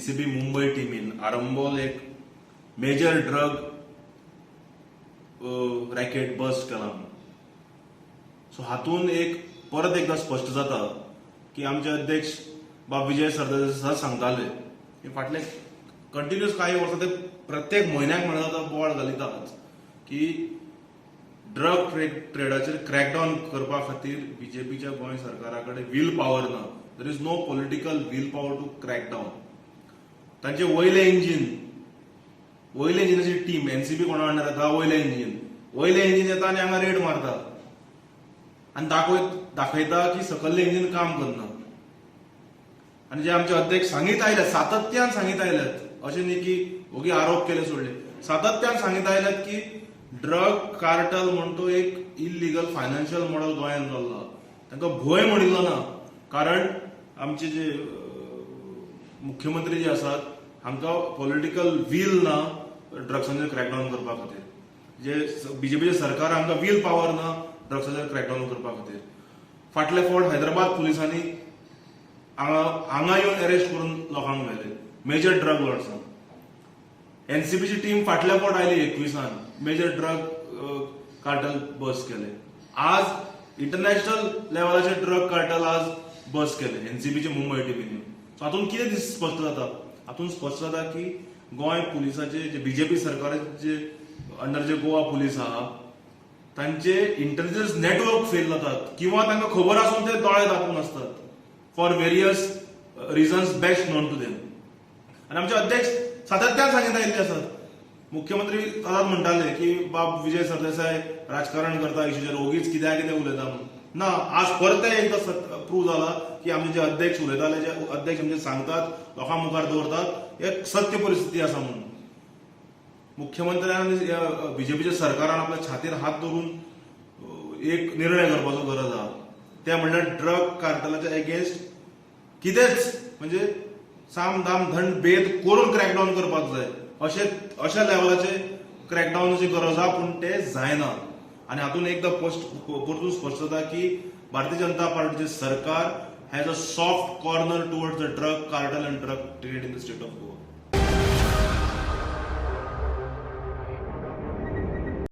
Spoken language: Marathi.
एनसीबी मुंबई टीमीन आरंबोल एक मेजर ड्रग रॅकेट बस्ट केला. सो हातून एक परत एकदा स्पष्ट जाता की आमचे अध्यक्ष बाब विजय सरदेसाय सांगताले की फाटले कंटिन्युअस काही वर्सां ते प्रत्येक म्हयन्याक म्हणटा बोवाळ घालितात की ड्रग ट्रेडाचेर क्रॅकडाऊन करपा खातीर बीजेपीच्या गोंय सरकारा कडेन वील पॉवर ना. There is no political willpower to crackdown. तांचे वयले इंजिनाची टीम एनसीबी कोणा वांगडा येता वयले इंजिन येता आनी हांगा रेड मारता आनी दाखयता की सकल्ले इंजिन काम करना. आनी जे आमचे अध्यक्ष सांगीत आयल्यात, सातत्यान सांगीत आयल्यात, अशें न्ही की ओगी आरोप केले सोडले, सातत्यान सांगीत आयल्यात की ड्रग कार्टल म्हण तो एक इलिगल फायनान्शियल मॉडल गोंयांत चल्ला. तांकां भंय म्हणिल्लो ना, कारण आमचे जे मुख्यमंत्री जे आसात हांकां पॉलिटिकल वील ना ड्रग्सांचेर क्रॅकडाऊन करपा खातीर. जे बीजेपीचे सरकार हांकां वील पॉवर ना ड्रग्साचेर क्रॅकडाऊन करपा खातीर. फाटले फावट हैदराबाद पुलिसांनी हांगा येवन अरेस्ट करून लोकांक व्हेले मेजर ड्रग लॉर्ड्सांक. एनसीबीची टीम फाटल्या फावट आयली 21 मेजर ड्रग कार्टल बस्ट केले. आज इंटरनॅशनल लेवलाचे ड्रग कार्टल आज बस्ट केले एनसीबीचे मुंबई टीमीन. हातून कितें स्पश्ट जाता? हातून स्पश्ट जाता की गोंय पुलिसाचे जे बीजेपी सरकाराचे जे अंडर जे गोवा पुलीस आहा तांचे इंटेलिजन्स नेटवर्क फेल जातात किंवा तांकां खबर आसून ते दोळे दाखवून आसतात for various reasons best known to them. आनी आमचे अध्यक्ष सातत्यान सांगीत आयिल्ले आसात. मुख्यमंत्री सदांच म्हणटाले की बाब विजय सरदेसाय राजकारण करता इश्यूचेर ओगीच कित्याक कितें उलयता म्हणून. ना, आज परते एकदा प्रूव जाला की आमचे जे अध्यक्ष उलयताले, जे अध्यक्ष आमचे सांगतात, लोकां मुखार दवरतात, एक सत्य परिस्थिती आसा म्हणून. मुख्यमंत्र्यान बीजेपीच्या सरकारान आपल्या छातीर हात धरून एक निर्णय करपाचो गरज आहा. ते म्हणल्यार ड्रग कार्टलाच्या अगेन्स्ट कितेंच म्हणजे साम दाम धंड भेद करून क्रॅकडाऊन करपाक जाय. अशा लेवलाचे क्रॅकडाऊनाची गरज आहा, पूण ते जायना. आनी हातून एकदा परतून स्पश्ट जाता की भारतीय जनता पार्टीचे सरकार has a soft corner towards the drug cartel and drug trade in the state of Goa.